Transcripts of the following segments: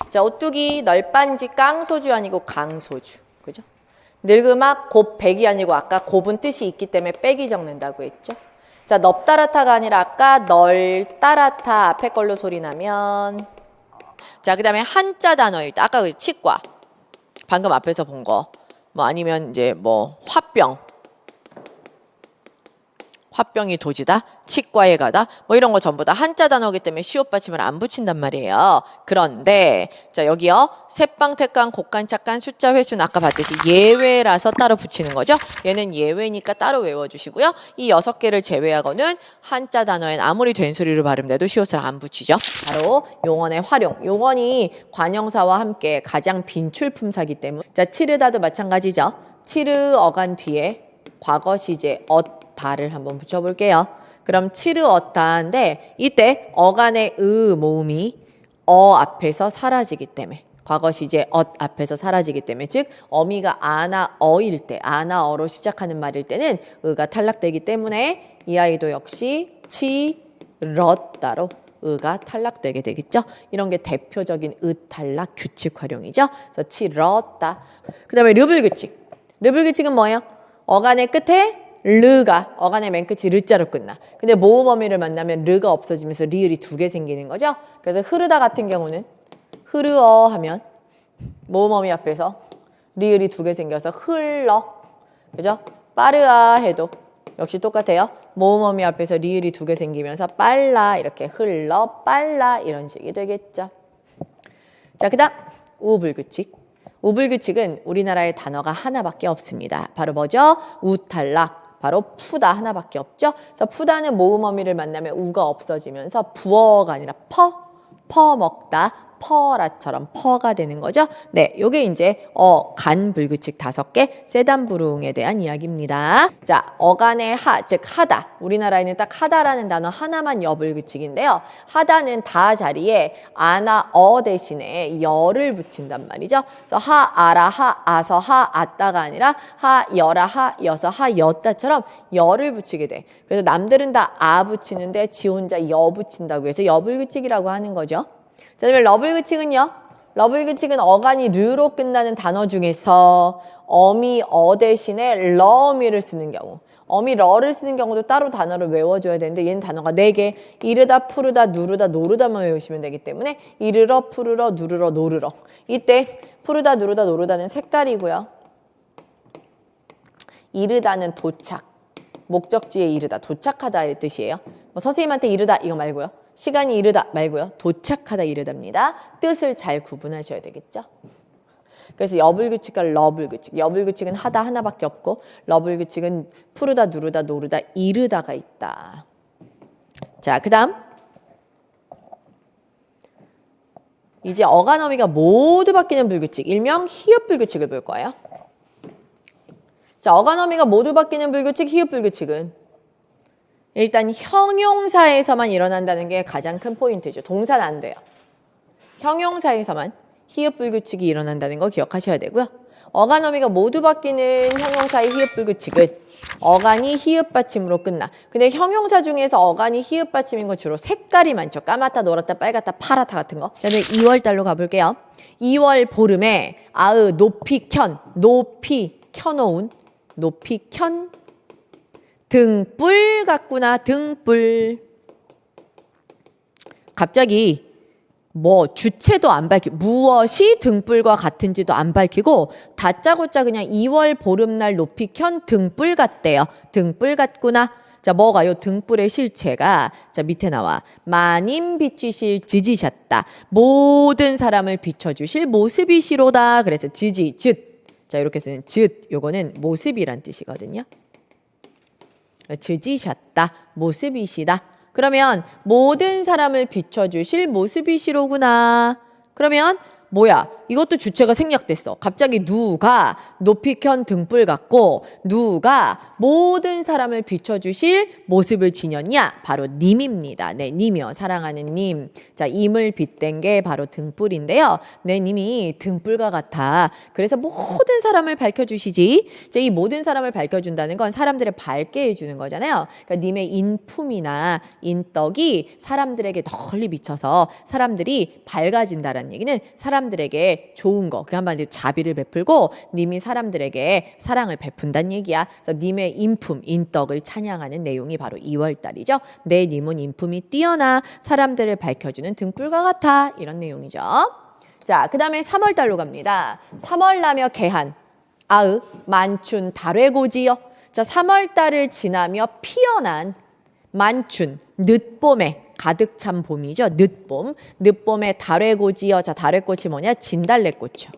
자, 오뚜기 널빤지 깡소주 아니고 강소주. 그죠? 늙음악 곱백이 아니고 아까 곱은 뜻이 있기 때문에 빼기 적는다고 했죠. 자, 넙따라타가 아니라 아까 널따라타 앞에 걸로 소리 나면. 자, 그 다음에 한자 단어일 때 아까 그 치과 방금 앞에서 본 거 뭐 아니면 이제 뭐 화병이 도지다, 치과에 가다, 뭐 이런 거 전부 다 한자 단어이기 때문에 시옷 받침을 안 붙인단 말이에요. 그런데 자 여기요 새빵, 택간, 곡간, 착간, 숫자, 회수는 아까 봤듯이 예외라서 따로 붙이는 거죠. 얘는 예외니까 따로 외워주시고요. 이 6개를 제외하고는 한자 단어엔 아무리 된 소리로 발음돼도 시옷을 안 붙이죠. 바로 용언의 활용. 용언이 관형사와 함께 가장 빈출품사기 때문에 자 치르다도 마찬가지죠. 치르 어간 뒤에 과거 시제 다를 한번 붙여볼게요. 그럼 치르었다인데 이때 어간의 모음이 앞에서 사라지기 때문에 과거 시제 앞에서 사라지기 때문에 즉 어미가 아나 어일 때 아나 어로 시작하는 말일 때는 가 탈락되기 때문에 이 아이도 역시 치렀다로 가 탈락되게 되겠죠. 이런 게 대표적인 탈락 규칙 활용이죠. 그래서 치렀다. 그 다음에 르블 규칙. 르블 규칙은 뭐예요? 어간의 끝에 르가 어간의 맨 끝이 르자로 끝나. 근데 모음 어미를 만나면 르가 없어지면서 리을이 2개 생기는 거죠. 그래서 흐르다 같은 경우는 흐르어 하면 모음 어미 앞에서 리을이 2개 생겨서 흘러. 그죠? 빠르아 해도 역시 똑같아요. 모음 어미 앞에서 리을이 2개 생기면서 빨라 이렇게 흘러 빨라 이런 식이 되겠죠. 자, 그다음 우불규칙. 우불규칙은 우리나라에 단어가 하나밖에 없습니다. 바로 뭐죠? 우탈락. 바로 푸다 하나밖에 없죠. 그래서 푸다는 모음 어미를 만나면 우가 없어지면서 부어가 아니라 퍼먹다. 퍼라처럼 퍼가 되는 거죠. 네, 요게 이제 간 불규칙 5개 세단부릉에 대한 이야기입니다. 자, 어간의 하, 즉 하다. 우리나라에는 딱 하다라는 단어 하나만 여불규칙인데요. 하다는 다 자리에 아나 대신에 여를 붙인단 말이죠. 그래서 하 아라 하 아서 하 아따가 아니라 하 여라 하 여서 하 여따처럼 여를 붙이게 돼. 그래서 남들은 다 아 붙이는데 지 혼자 여 붙인다고 해서 여불규칙이라고 하는 거죠. 자, 그다음에 러블규칙은요. 러블규칙은 어간이 르로 끝나는 단어 중에서 어미 대신에 러어미를 쓰는 경우. 어미 러를 쓰는 경우도 따로 단어를 외워줘야 되는데 얘는 단어가 4개. 이르다, 푸르다, 누르다, 노르다만 외우시면 되기 때문에 이르러, 푸르러, 누르러, 노르러. 이때 푸르다, 누르다, 노르다는 색깔이고요. 이르다는 도착. 목적지에 이르다, 도착하다의 뜻이에요. 뭐 선생님한테 이르다 이거 말고요. 시간이 이르다 말고요. 도착하다 이르답니다. 뜻을 잘 구분하셔야 되겠죠. 그래서 여불규칙과 러불규칙. 여불규칙은 하다 하나밖에 없고 러불규칙은 푸르다, 누르다, 노르다, 이르다가 있다. 자, 그 다음 이제 어간 어미가 모두 바뀌는 불규칙, 일명 히읗 불규칙을 볼 거예요. 자, 어간 어미가 모두 바뀌는 불규칙, 히읗 불규칙은 일단 형용사에서만 일어난다는 게 가장 큰 포인트죠. 동사는 안 돼요. 형용사에서만 히읗 불규칙이 일어난다는 거 기억하셔야 되고요. 어간 어미가 모두 바뀌는 형용사의 히읗 불규칙은 어간이 히읗 받침으로 끝나. 근데 형용사 중에서 어간이 히읗 받침인 건 주로 색깔이 많죠. 까맣다, 노랗다, 빨갛다, 파랗다 같은 거. 자, 2월 달로 가볼게요. 2월 보름에 높이 켜놓은 높이 켠 등불 같구나. 등불. 갑자기 뭐 주체도 안 밝히고 무엇이 등불과 같은지도 안 밝히고 다짜고짜 그냥 2월 보름날 높이 켠 등불 같대요. 등불 같구나. 자, 뭐가요? 등불의 실체가 자 밑에 나와. 마님 비추실 지지셨다. 모든 사람을 비춰주실 모습이시로다. 그래서 지지, 즉. 자, 이렇게 쓰는 즉. 요거는 모습이란 뜻이거든요. 지지셨다. 모습이시다. 그러면 모든 사람을 비춰주실 모습이시로구나. 그러면 뭐야? 이것도 주체가 생략됐어. 갑자기 누가 높이 켠 등불 같고 누가 모든 사람을 비춰주실 모습을 지녔냐? 바로 님입니다. 네, 님이요. 사랑하는 님. 자, 임을 빗댄 게 바로 등불인데요. 네, 님이 등불과 같아. 그래서 모든 사람을 밝혀주시지. 이제 이 모든 사람을 밝혀준다는 건 사람들을 밝게 해주는 거잖아요. 그러니까 님의 인품이나 인덕이 사람들에게 널리 미쳐서 사람들이 밝아진다라는 얘기는 사람들에게 좋은 거, 그 한마디로 자비를 베풀고 님이 사람들에게 사랑을 베푼다는 얘기야. 그래서 님의 인품, 인덕을 찬양하는 내용이 바로 2월달이죠. 내 님은 인품이 뛰어나 사람들을 밝혀주는 등불과 같아. 이런 내용이죠. 자, 그 다음에 3월달로 갑니다. 3월나며 개한, 아으, 만춘, 달외고지요. 자, 3월달을 지나며 피어난 만춘, 늦봄에 가득 찬 봄이죠. 늦봄. 늦봄에 달외고지요. 자, 달외꽃이 뭐냐? 진달래꽃이요.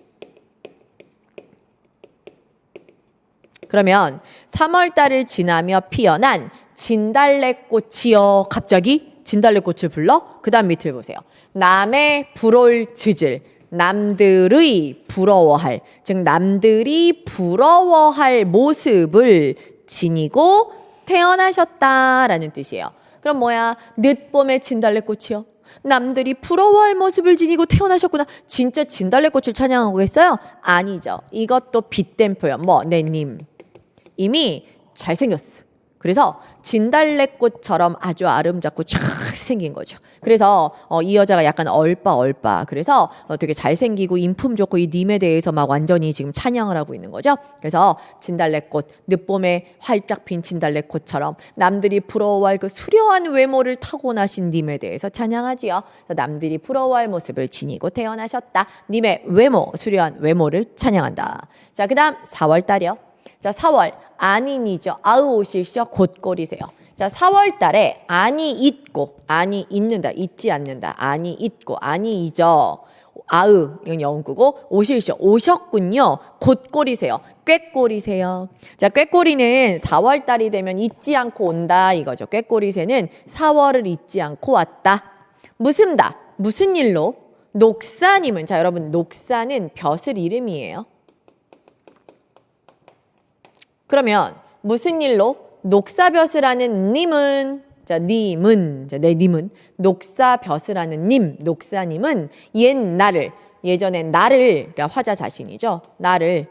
그러면 3월달을 지나며 피어난 진달래꽃이요. 갑자기 진달래꽃을 불러? 그 다음 밑을 보세요. 남의 불올 짖을, 남들의 부러워할, 즉 남들이 부러워할 모습을 지니고 태어나셨다라는 뜻이에요. 그럼 뭐야? 늦봄에 진달래꽃이요. 남들이 부러워할 모습을 지니고 태어나셨구나. 진짜 진달래꽃을 찬양하고 있어요? 아니죠. 이것도 빗댄 표현. 뭐, 내 님. 이미 잘생겼어. 그래서 진달래꽃처럼 아주 아름답고 쫙 생긴 거죠. 그래서 이 여자가 약간 얼빠. 그래서 되게 잘생기고 인품 좋고 이 님에 대해서 막 완전히 지금 찬양을 하고 있는 거죠. 그래서 진달래꽃, 늦봄에 활짝 핀 진달래꽃처럼 남들이 부러워할 그 수려한 외모를 타고나신 님에 대해서 찬양하지요. 그래서 남들이 부러워할 모습을 지니고 태어나셨다. 님의 외모, 수려한 외모를 찬양한다. 자, 그 다음 4월달이요. 자, 4월 안인이죠. 아으 오실시어 곧골이세요. 자, 4월 달에 안이 있고, 안이 있는다, 있지 않는다, 안이 있고, 안이 이죠. 아으, 이건 영구고, 오실시어, 오셨군요. 곧골이세요. 꾀꼬리세요. 자, 꾀꼬리는 4월 달이 되면 잊지 않고 온다 이거죠. 꾀꼬리새는 4월을 잊지 않고 왔다. 무슨다, 무슨 일로? 녹사님은, 자, 여러분, 녹사는 벼슬 이름이에요. 그러면 무슨 일로? 녹사벼슬하는 님은, 자, 님은, 자, 내 님은, 녹사벼슬하는 님, 녹사님은 옛날을, 예전에 나를, 그러니까 화자 자신이죠. 나를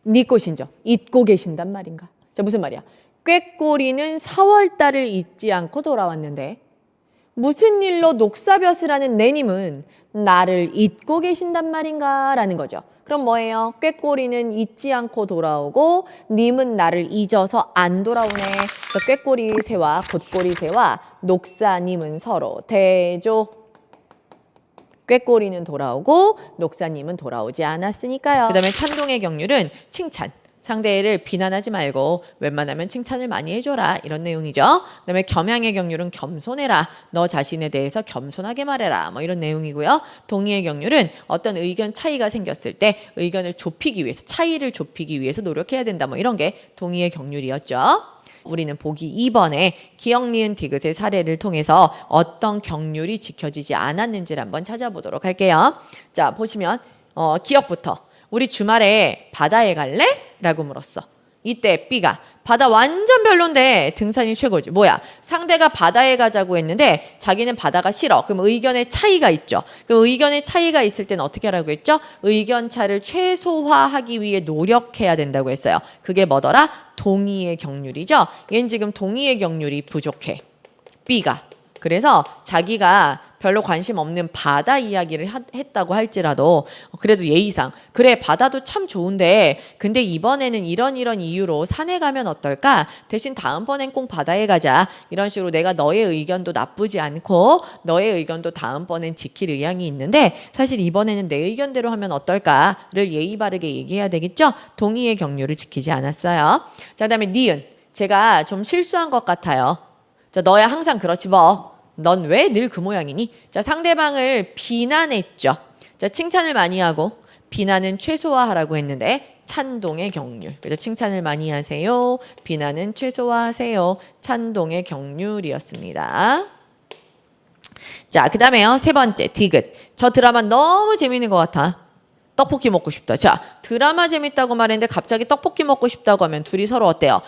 잊고신죠. 잊고 계신단 말인가. 자, 무슨 말이야? 꾀꼬리는 4월달을 잊지 않고 돌아왔는데 무슨 일로 녹사벼슬하는 내 님은 나를 잊고 계신단 말인가 라는 거죠. 그럼 뭐예요? 꾀꼬리는 잊지 않고 돌아오고 님은 나를 잊어서 안 돌아오네. 그래서 꾀꼬리 새와 곧꼬리 새와 녹사님은 서로 대조. 꾀꼬리는 돌아오고 녹사님은 돌아오지 않았으니까요. 그 다음에 찬동의 경률은 칭찬. 상대를 비난하지 말고 웬만하면 칭찬을 많이 해줘라 이런 내용이죠. 그 다음에 겸양의 경률은 겸손해라. 너 자신에 대해서 겸손하게 말해라 뭐 이런 내용이고요. 동의의 경률은 어떤 의견 차이가 생겼을 때 의견을 좁히기 위해서 차이를 좁히기 위해서 노력해야 된다 뭐 이런 게 동의의 경률이었죠. 우리는 보기 2번에 기역, 니은, 디귿의 사례를 통해서 어떤 경률이 지켜지지 않았는지를 한번 찾아보도록 할게요. 자, 보시면 기역부터 우리 주말에 바다에 갈래? 라고 물었어. 이때 B가 바다 완전 별론데 등산이 최고지. 뭐야? 상대가 바다에 가자고 했는데 자기는 바다가 싫어. 그럼 의견의 차이가 있죠. 그럼 의견의 차이가 있을 때는 어떻게 하라고 했죠? 의견 차를 최소화하기 위해 노력해야 된다고 했어요. 그게 뭐더라? 동의의 경률이죠. 얘는 지금 동의의 경률이 부족해. B가. 그래서 자기가 별로 관심 없는 바다 이야기를 했다고 할지라도 그래도 예의상 그래 바다도 참 좋은데 근데 이번에는 이런 이유로 산에 가면 어떨까? 대신 다음번엔 꼭 바다에 가자. 이런 식으로 내가 너의 의견도 나쁘지 않고 너의 의견도 다음번엔 지킬 의향이 있는데 사실 이번에는 내 의견대로 하면 어떨까를 예의 바르게 얘기해야 되겠죠? 동의의 경륜을 지키지 않았어요. 자, 그다음에 니은. 제가 좀 실수한 것 같아요. 자, 너야 항상 그렇지 뭐. 넌 왜 늘 그 모양이니? 자, 상대방을 비난했죠. 자, 칭찬을 많이 하고 비난은 최소화하라고 했는데 찬동의 경률. 그래서 칭찬을 많이 하세요. 비난은 최소화하세요. 찬동의 경률이었습니다. 자, 그 다음에요. 세 번째, 디귿. 저 드라마 너무 재밌는 것 같아. 떡볶이 먹고 싶다. 자, 드라마 재밌다고 말했는데 갑자기 떡볶이 먹고 싶다고 하면 둘이 서로 어때요?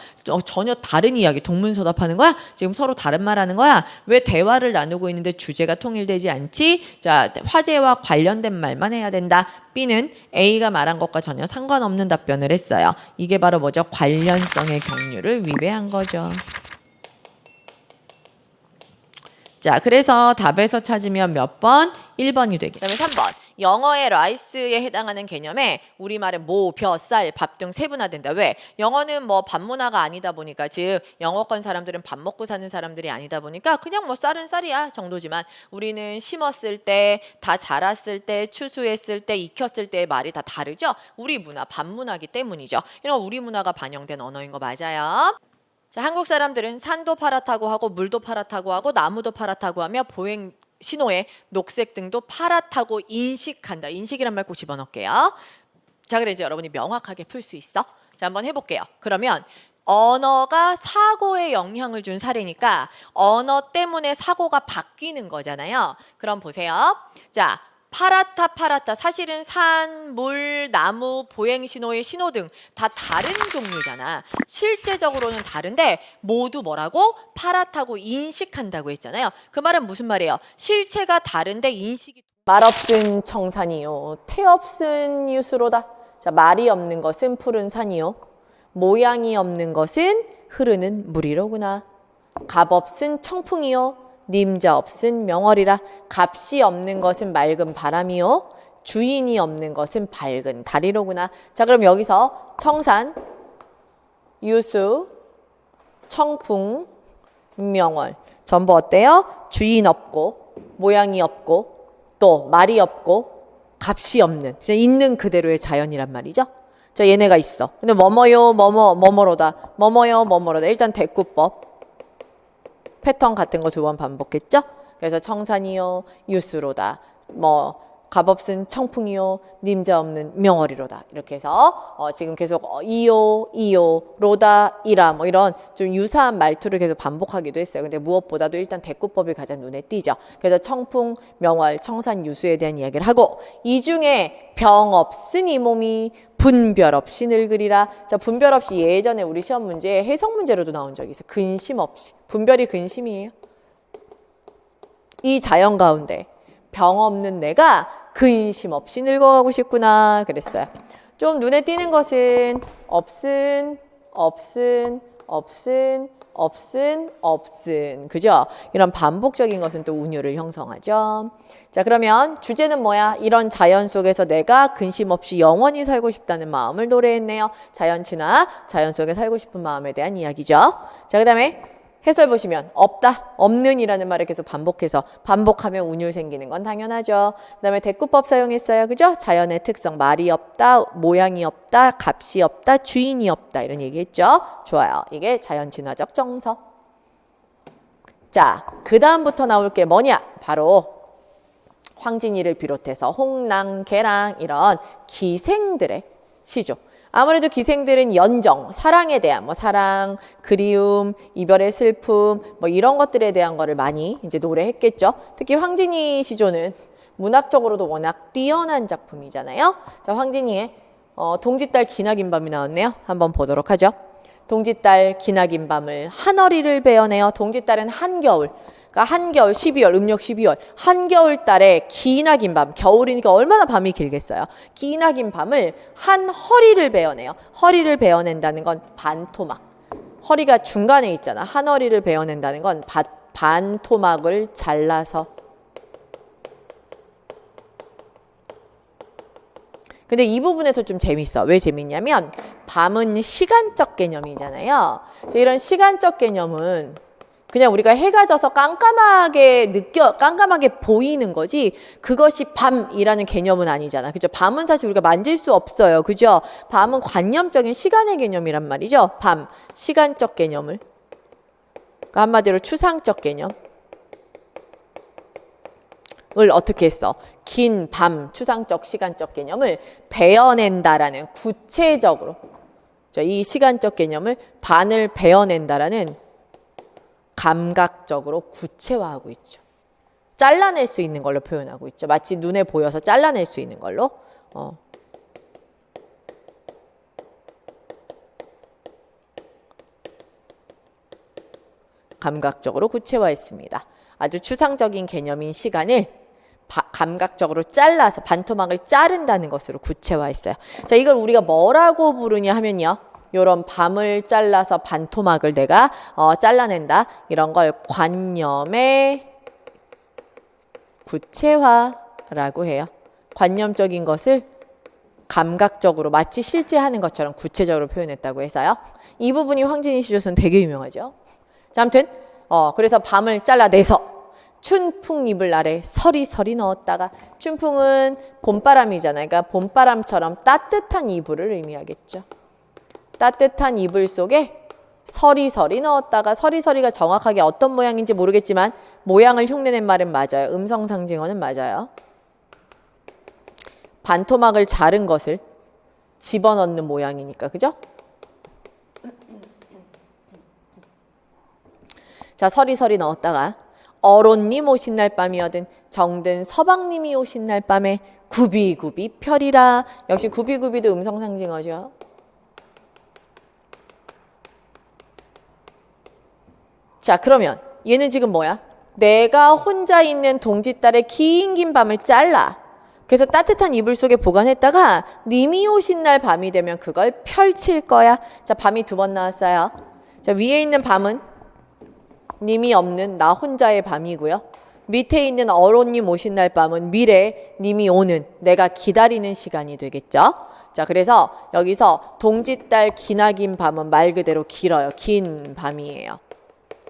전혀 다른 이야기, 동문서답하는 거야? 지금 서로 다른 말 하는 거야? 왜 대화를 나누고 있는데 주제가 통일되지 않지? 자, 화제와 관련된 말만 해야 된다. B는 A가 말한 것과 전혀 상관없는 답변을 했어요. 이게 바로 뭐죠? 관련성의 경류를 위배한 거죠. 자, 그래서 답에서 찾으면 몇 번? 1번이 되겠죠. 그다음에 3번. 영어의 라이스에 해당하는 개념에 우리말은 모, 벼, 쌀, 밥 등 세분화된다. 왜? 영어는 뭐 밥문화가 아니다 보니까, 즉 영어권 사람들은 밥 먹고 사는 사람들이 아니다 보니까 그냥 뭐 쌀은 쌀이야 정도지만, 우리는 심었을 때, 다 자랐을 때, 추수했을 때, 익혔을 때의 말이 다 다르죠. 우리 문화, 밥문화기 때문이죠. 이런 우리 문화가 반영된 언어인 거 맞아요. 자, 한국 사람들은 산도 파랗다고 하고 물도 파랗다고 하고 나무도 파랗다고 하며 보행 신호에 녹색 등도 파랗다고 인식한다. 인식이란 말 꼭 집어넣을게요. 자, 그래 이제 여러분이 명확하게 풀 수 있어? 자, 한번 해볼게요. 그러면 언어가 사고에 영향을 준 사례니까 언어 때문에 사고가 바뀌는 거잖아요. 그럼 보세요. 자, 파랗다 파랗다, 사실은 산, 물, 나무, 보행신호의 신호등 다 다른 종류잖아. 실제적으로는 다른데 모두 뭐라고? 파랗다고 인식한다고 했잖아요. 그 말은 무슨 말이에요? 실체가 다른데 인식이, 말 없은 청산이요, 태 없은 유수로다. 자, 말이 없는 것은 푸른 산이요, 모양이 없는 것은 흐르는 물이로구나. 값 없은 청풍이요, 님자 없은 명월이라. 값이 없는 것은 맑은 바람이요, 주인이 없는 것은 밝은 달이로구나. 자, 그럼 여기서 청산, 유수, 청풍, 명월 전부 어때요? 주인 없고, 모양이 없고, 또 말이 없고, 값이 없는, 그냥 있는 그대로의 자연이란 말이죠. 자, 얘네가 있어. 근데 뭐뭐요, 뭐뭐로다. 뭐뭐요, 뭐뭐로다. 일단 대꾸법 패턴 같은 거 2번 반복했죠? 그래서 청산이요, 유수로다. 뭐 값없은 청풍이요, 님자 없는 명월이로다. 이렇게 해서 지금 계속 이요, 로다, 이라, 뭐 이런 좀 유사한 말투를 계속 반복하기도 했어요. 근데 무엇보다도 일단 대꾸법이 가장 눈에 띄죠. 그래서 청풍, 명월, 청산, 유수에 대한 이야기를 하고, 이 중에 병 없은 이 몸이 분별 없이 늙으리라. 자, 분별 없이 예전에 우리 시험 문제에 해석 문제로도 나온 적이 있어요. 근심 없이. 분별이 근심이에요. 이 자연 가운데 병 없는 내가 근심 없이 늙어가고 싶구나 그랬어요. 좀 눈에 띄는 것은 없은, 그죠? 이런 반복적인 것은 또 운율을 형성하죠. 자, 그러면 주제는 뭐야? 이런 자연 속에서 내가 근심 없이 영원히 살고 싶다는 마음을 노래했네요. 자연 친화, 자연 속에 살고 싶은 마음에 대한 이야기죠. 자, 그 다음에 해설 보시면 없다, 없는 이라는 말을 계속 반복해서, 반복하면 운율 생기는 건 당연하죠. 그 다음에 대꾸법 사용했어요. 그죠? 자연의 특성, 말이 없다, 모양이 없다, 값이 없다, 주인이 없다, 이런 얘기했죠. 좋아요. 이게 자연 진화적 정서. 자, 그 다음부터 나올 게 뭐냐? 바로 황진이를 비롯해서 홍랑, 개랑 이런 기생들의 시조. 아무래도 기생들은 연정, 사랑에 대한, 뭐 사랑, 그리움, 이별의 슬픔, 뭐 이런 것들에 대한 거를 많이 이제 노래했겠죠. 특히 황진이 시조는 문학적으로도 워낙 뛰어난 작품이잖아요. 자, 황진이의 동짓달 기나긴 밤이 나왔네요. 한번 보도록 하죠. 동짓달 기나긴 밤을 한어리를 베어내어. 동짓달은 한겨울. 그러니까 한겨울, 12월, 음력 12월, 한겨울 달에 기나긴 밤, 겨울이니까 얼마나 밤이 길겠어요. 기나긴 밤을 한 허리를 베어내요. 허리를 베어낸다는 건 반토막. 허리가 중간에 있잖아. 한 허리를 베어낸다는 건 반토막을 잘라서. 근데 이 부분에서 좀 재밌어. 왜 재밌냐면 밤은 시간적 개념이잖아요. 이런 시간적 개념은 그냥 우리가 해가 져서 깜깜하게 보이는 거지, 그것이 밤이라는 개념은 아니잖아. 그죠? 밤은 사실 우리가 만질 수 없어요. 그죠? 밤은 관념적인 시간의 개념이란 말이죠. 밤, 시간적 개념을. 그러니까 한마디로 추상적 개념. 을 어떻게 했어? 긴 밤, 추상적 시간적 개념을 베어낸다라는, 구체적으로 이 시간적 개념을 반을 베어낸다라는 감각적으로 구체화하고 있죠. 잘라낼 수 있는 걸로 표현하고 있죠. 마치 눈에 보여서 잘라낼 수 있는 걸로. 감각적으로 구체화했습니다. 아주 추상적인 개념인 시간을 감각적으로 잘라서 반토막을 자른다는 것으로 구체화했어요. 자, 이걸 우리가 뭐라고 부르냐 하면요. 요런 밤을 잘라서 반토막을 내가 잘라낸다. 이런 걸 관념의 구체화라고 해요. 관념적인 것을 감각적으로 마치 실제 하는 것처럼 구체적으로 표현했다고 해서요. 이 부분이 황진희 시조선 되게 유명하죠. 자, 아무튼 그래서 밤을 잘라내서 춘풍 이불 아래 서리서리 넣었다가, 춘풍은 봄바람이잖아요. 그러니까 봄바람처럼 따뜻한 이불을 의미하겠죠. 따뜻한 이불 속에 서리서리 넣었다가, 서리서리가 정확하게 어떤 모양인지 모르겠지만 모양을 흉내낸 말은 맞아요. 음성상징어는 맞아요. 반토막을 자른 것을 집어넣는 모양이니까, 그죠? 자, 서리서리 넣었다가 어론님 오신 날 밤이어든 정든 서방님이 오신 날 밤에 구비구비 펴리라. 역시 구비구비도 음성상징어죠. 자, 그러면 얘는 지금 뭐야? 내가 혼자 있는 동짓달의 긴 밤을 잘라. 그래서 따뜻한 이불 속에 보관했다가 님이 오신 날 밤이 되면 그걸 펼칠 거야. 자, 밤이 두 번 나왔어요. 자, 위에 있는 밤은 님이 없는 나 혼자의 밤이고요. 밑에 있는 어론님 오신 날 밤은 미래 님이 오는 내가 기다리는 시간이 되겠죠. 자, 그래서 여기서 동짓달 기나긴 밤은 말 그대로 길어요. 긴 밤이에요.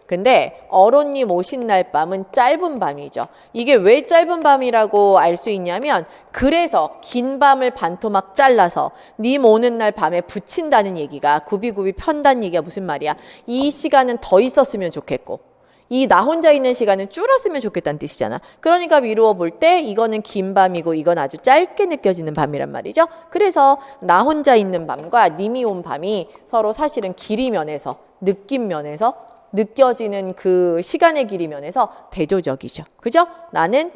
근데 어론님 오신 날 밤은 짧은 밤이죠. 이게 왜 짧은 밤이라고 알 수 있냐면, 그래서 긴 밤을 반토막 잘라서 님 오는 날 밤에 붙인다는 얘기가, 구비구비 편다는 얘기가 무슨 말이야? 이 시간은 더 있었으면 좋겠고 이 나 혼자 있는 시간은 줄었으면 좋겠다는 뜻이잖아. 그러니까 미루어 볼 때 이거는 긴 밤이고 이건 아주 짧게 느껴지는 밤이란 말이죠. 그래서 나 혼자 있는 밤과 님이 온 밤이 서로 사실은 길이 면에서, 느낌 면에서, 느껴지는 그 시간의 길이 면에서 대조적이죠. 그죠? 나는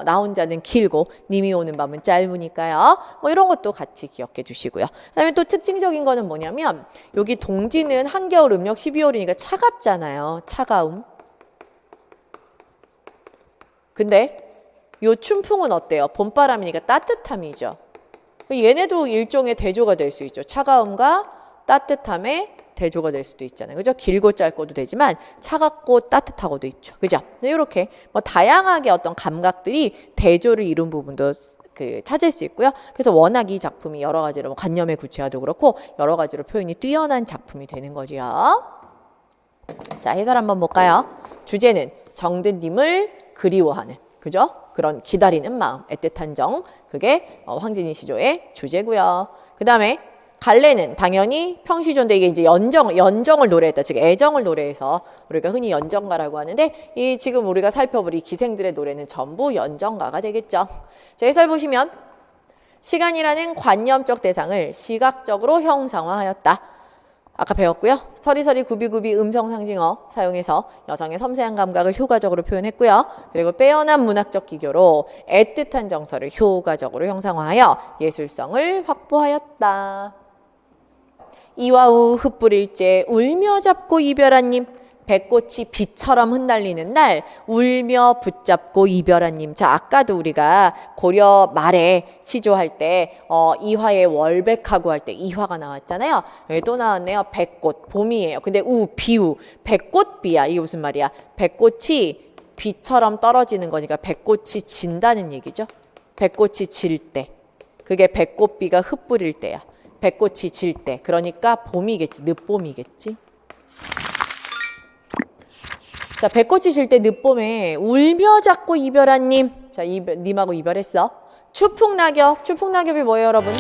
나 혼자는 길고 님이 오는 밤은 짧으니까요. 뭐 이런 것도 같이 기억해 주시고요. 그다음에 또 특징적인 거는 뭐냐면, 여기 동지는 한겨울 음력 12월이니까 차갑잖아요. 차가움. 근데 요 춘풍은 어때요? 봄바람이니까 따뜻함이죠. 얘네도 일종의 대조가 될 수 있죠. 차가움과 따뜻함의 대조가 될 수도 있잖아요. 그죠? 길고 짧고도 되지만 차갑고 따뜻하고도 있죠. 그죠? 이렇게 뭐 다양하게 어떤 감각들이 대조를 이룬 부분도 찾을 수 있고요. 그래서 워낙 이 작품이 여러 가지로 뭐 관념의 구체화도 그렇고 여러 가지로 표현이 뛰어난 작품이 되는 거지요. 자, 해설 한번 볼까요? 주제는 정든님을 그리워하는, 그죠? 그런 기다리는 마음, 애틋한 정, 그게 황진희 시조의 주제고요. 그 다음에 갈래는 당연히 평시조인데, 이게 이제 연정을 노래했다. 즉 애정을 노래해서 우리가 흔히 연정가라고 하는데, 이 지금 우리가 살펴볼 이 기생들의 노래는 전부 연정가가 되겠죠. 자, 해설 보시면 시간이라는 관념적 대상을 시각적으로 형상화하였다. 아까 배웠고요. 서리서리 구비구비 음성상징어 사용해서 여성의 섬세한 감각을 효과적으로 표현했고요. 그리고 빼어난 문학적 기교로 애틋한 정서를 효과적으로 형상화하여 예술성을 확보하였다. 이와우 흩뿌릴째 울며 잡고 이별한 님, 배꽃이 비처럼 흩날리는 날 울며 붙잡고 이별한 님. 자, 아까도 우리가 고려 말에 시조할 때 이화의 월백하고 할 때 이화가 나왔잖아요. 여기 또 나왔네요. 배꽃, 봄이에요. 근데 비우, 배꽃비야. 이게 무슨 말이야? 배꽃이 비처럼 떨어지는 거니까 배꽃이 진다는 얘기죠. 배꽃이 질 때. 그게 배꽃비가 흩뿌릴 때야. 배꽃이 질 때. 그러니까 봄이겠지. 늦봄이겠지. 자, 배꽃이 질 때 늦봄에 울며 잡고 이별한 님. 자, 님하고 이별했어. 추풍낙엽. 추풍낙엽이 뭐예요, 여러분?